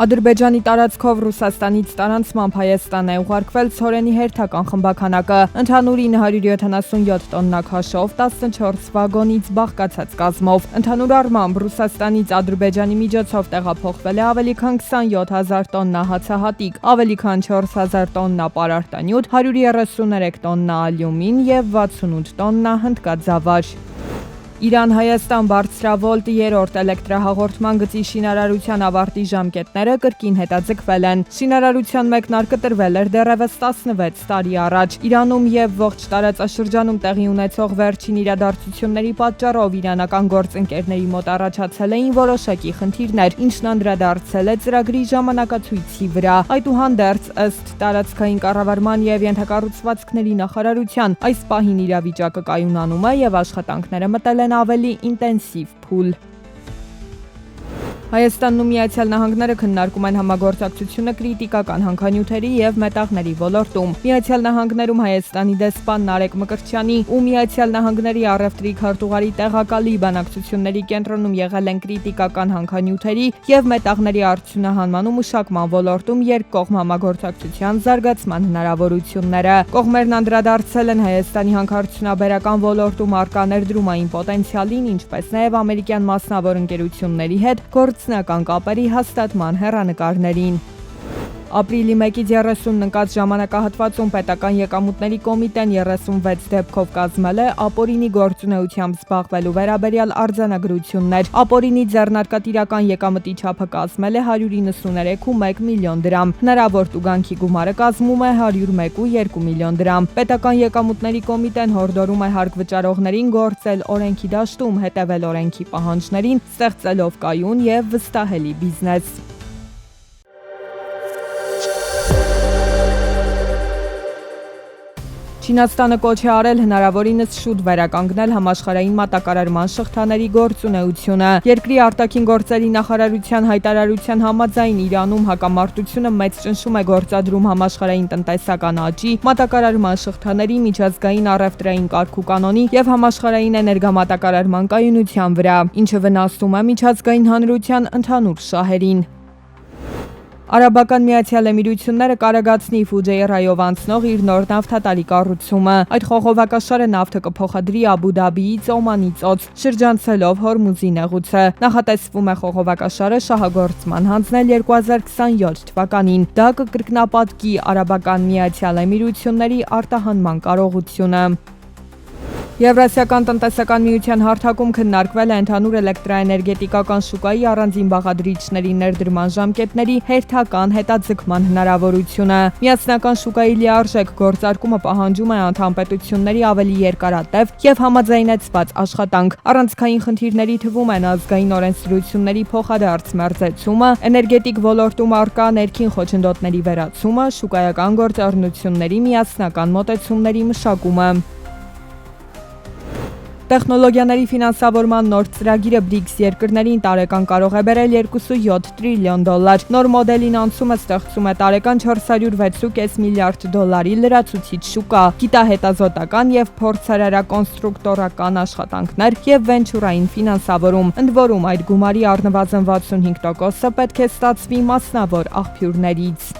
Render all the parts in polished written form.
Ադրբեջանի տարածքով Ռուսաստանից տարանցմամբ Հայաստան է ուղարկվել ցորենի հերթական խմբաքանակը։ Ընդհանուր 977 տոննա քաշով 14 վագոնից բաղկացած կազմով։ Ընդհանուր առմամբ Ռուսաստանից Ադրբեջանի միջոցով տեղափոխվել է ավելի քան 27,000 տոննա հացահատիկ, ավելի քան 4,000 տոննա պարարտանյութ, 133 տոննա ալյումին և 68 տոննա հնդկածավար։ Իրան-Հայաստան բարձրավոլտ 3-րդ էլեկտրահաղորդման գծի շինարարության ավարտի ժամկետները կրկին հետաձգվել են։ Շինարարության մեկնարկը տրվել էր դեռևս 16 տարի առաջ։ Իրանում և ողջ տարածաշրջանում տեղի ունեցող վերջին իրադարձությունների պատճառով իրանական գործընկերների մոտ առաջացել էին որոշակի խնդիրներ, ինչն անդրադարձել է ծրագրի ժամանակացույցի վրա։ Այդուհանդերձ, ըստ տարածքային կառավարման և ենթակառուցվածքների նախարարության, այս պահին իրավիճակը կայունանում է և աշխատանքները մտել են ավելի ինտենսիվ փուլ։ Հայաստանն ու Միացյալ Նահանգները քննարկում են համագործակցությունը կրիտիկական հանքանյութերի և մետաղների ոլորտում։ Միացյալ Նահանգներում Հայաստանի դեսպան Նարեկ Մկրտչյանի ու Միացյալ Նահանգների առևտրի քարտուղարի տեղակալի բանակցությունների կենտրոնում եղել են կրիտիկական հանքանյութերի և մետաղների արդյունահանման ու մշակման ոլորտում երկկողմ համագործակցության զարգացման հնարավորությունները։ Կողմերն անդրադարձել են Հայաստանի հանքարդյունաբերական ոլորտում առկա ներդրումային պոտենցիալին, ինչպես նաև ամերիկյան մասնավոր ընկերությունների հետ գործնական կապերի հաստատման հեռանկարներին։ Ապրիլի 1-ից 30-ն ընկած ժամանակահատվածում պետական եկամուտների կոմիտեն 36 դեպքով կազմել է ապօրինի գործունեությամբ զբաղվելու վերաբերյալ արձանագրություններ։ Ապօրինի ձեռնարկատիրական եկամտի չափը կազմել է 193,1 միլիոն դրամ։ Հնարավոր տուգանքի գումարը կազմում է 101,2 միլիոն դրամ։ Պետական եկամուտների կոմիտեն հորդորում է հարկ վճարողներին գործել օրենքի դաշտում, հետևել օրենքի պահանջներին, ստեղծելով կայուն և վստահելի բիզնես։ Չինաստանը կոչ է արել հնարավորինս շուտ վերականգնել համաշխարհային մատակարարման շղթաների գործունեությունը։ Երկրի արտաքին գործերի նախարարության հայտարարության համաձայն Իրանում հակամարտությունը մեծ ճնշում է գործադրում համաշխարհային տնտեսական աճի, մատակարարման շղթաների, միջազգային առևտրային կարգուկանոնի և համաշխարհային էներգամատակարարման կայունության վրա, ինչը վնասում է միջազգային հանրության ընդհանուր շահերին։ Արաբական Միացյալ Էմիրությունները կարագացնի Ֆուջեյրայով անցնող իր նոր նավթատարի կառուցումը։ Այդ խողովակաշարը նավթը կփոխադրի Աբու Դաբիից Օմանի ծոց, շրջանցելով Հորմուզի նեղուցը։ Նախատեսվում է խողովակաշարը շահագործման հանձնել 2027 թվականին։ Դա կկրկնապատկի Արաբական Միացյալ Էմիրությունների արտահանման կարողությունը։ Եվրասիական տնտեսական միության հարթակում քննարկվել է ընդհանուր էլեկտրաէներգետիկական շուկայի առանձին բաղադրիչների ներդրման ժամկետների հերթական հետաձգման հնարավորությունը։ Միասնական շուկայի լիարժեք գործարկումը պահանջում է անդամ պետությունների ավելի երկարատև և համաձայնեցված աշխատանք։ Առանցքային խնդիրների թվում են ազգային օրենսդրությունների փոխադարձ մերձեցումը, էներգետիկ ոլորտում առկա ներքին խոչընդոտների վերացումը, շուկայական գործառնությունների միասնական մոտեցումների մշակումը։ Տեխնոլոգիաների ֆինանսավորման նոր ծրագիրը BRICS երկրներին տարեկան կարող է բերել 2.7 տրիլիոն դոլար։ Նոր մոդելին անցումը ստեղծում է տարեկան 406.5 միլիարդ դոլարի լրացուցիչ շուկա, գիտահետազոտական և փորձարարակոնստրուկտորական աշխատանքներ և վենչուրային ֆինանսավորում։ Ընդ որում, այդ գումարի առնվազն 65%-ը պետք է ստացվի մասնավոր աղբյուրներից։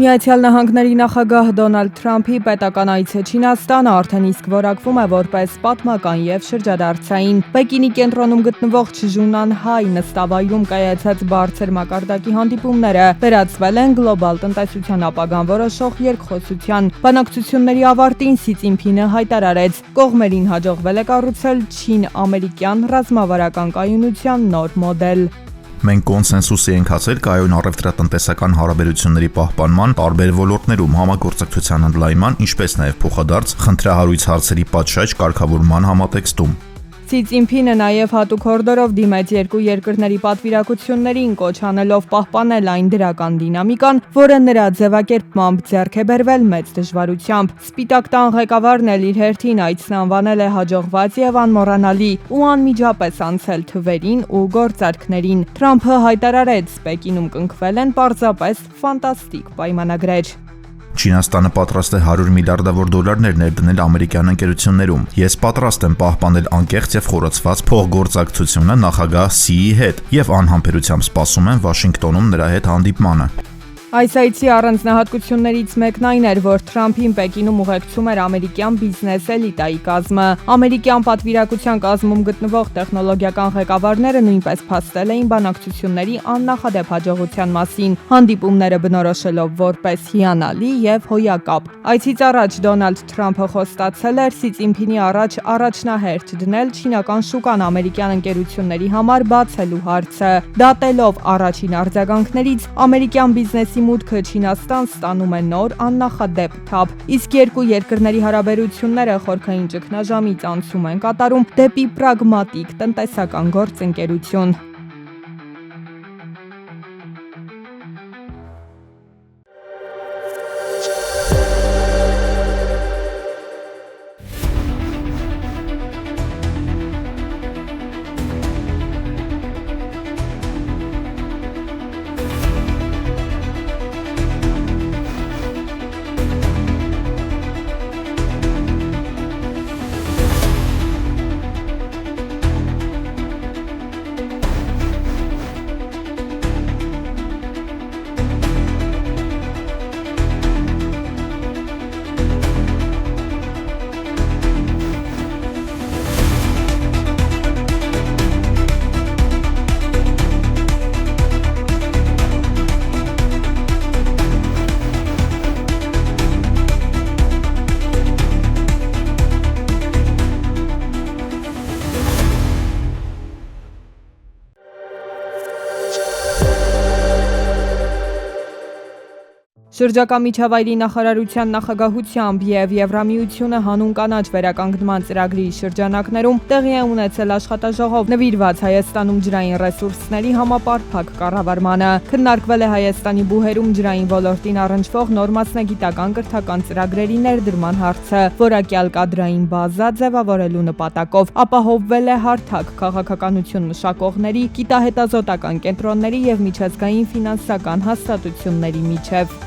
Միացյալ Նահանգների նախագահ Դոնալդ Թրամփի պետական այցը Չինաստան արդեն իսկ որակվում է որպես պատմական և շրջադարձային։ Պեկինի կենտրոնում գտնվող Չժունանհայ նստավայրում կայացած բարձր մակարդակի հանդիպումները վերածվել են գլոբալ տնտեսության ապագան որոշող երկխոսության։ Բանակցությունների ավարտին Սի Ցզինփինը հայտարարեց. կողմերին հաջողվել է կառուցել չին-ամերիկյան ռազմավարական կայունության նոր մոդել։ Մենք կոնսենսուսի ենք հասել կայուն առևտրատնտեսական հարաբերությունների պահպանման տարբեր ոլորտներում համագործակցության ընդլայնման, ինչպես նաև փոխադարձ խնդրահարույց հարցերի պատշաճ կարգավորման համատեքստում։ Սի Ցզինփինը նաև հատուկ հորդորով դիմեց երկու երկրների պատվիրակություններին, կոչ անելով պահպանել այն դրական դինամիկան, որը նրա ձևակերպմամբ ձեռք է բերվել մեծ դժվարությամբ։ Սպիտակ տան ղեկավարն էլ իր հերթին այցն անվանել է հաջողված և անմոռանալի ու անմիջապես անցել թվերին ու գործարքներին։ Թրամփը հայտարարեց. Պեկինում կնքվել են պարզապես ֆանտաստիկ պայմանագրեր։ Չինաստանը պատրաստ է 100 միլիարդավոր դոլարներ ներդնել ամերիկյան ընկերություններում։ Ես պատրաստ եմ պահպանել անկեղծ եւ խորացված փոխգործակցությունը նախագահ Սիի հետ եւ անհամբերությամբ սպասում եմ Վաշինգտոնում նրա հետ հանդիպմանը։ Այս այցի առանձնահատկություններից մեկն այն էր, որ Թրամփին Պեկինում ուղեկցում էր ամերիկյան բիզնես էլիտայի կազմը։ Ամերիկյան պատվիրակության կազմում գտնվող տեխնոլոգիական ղեկավարները նույնպես փաստել էին բանակցությունների աննախադեպ հաջողության մասին, հանդիպումները բնորոշելով որպես հիանալի եւ հոյակապ։ Այցից առաջ Դոնալդ Թրամփը խոստացել էր Սի Ցինփինի առաջ առաջնահերթ դնել չինական շուկան ամերիկյան ընկերությունների համար բացելու հարցը։ Դատելով առաջին արձագանքներից ամերիկյան բիզնեսի մուտքը Չինաստան ստանում է նոր աննախադեպ թափ, իսկ երկու երկրների հարաբերությունները խորքային ճգնաժամից անցում են կատարում դեպի պրագմատիկ տնտեսական գործընկերություն։ Շրջակա միջավայրի նախարարության նախագահությամբ եւ Եվրամիությունը հանուն կանաչ վերականգնման ծրագրի շրջանակներում տեղի է ունեցել աշխատաժողով նվիրված Հայաստանում ջրային ռեսուրսների համապարփակ կառավարմանը։ Քննարկվել է Հայաստանի բուհերում ջրային ոլորտին առնչվող նոր մասնագիտական կրթական ծրագրերի ներդրման հարցը, որակյալ կադրային բազա ձևավորելու նպատակով ապահովվել է հարթակ քաղաքականություն մշակողների, գիտահետազոտական կենտրոնների եւ միջազգային ֆինանսական հաստատությունների միջև։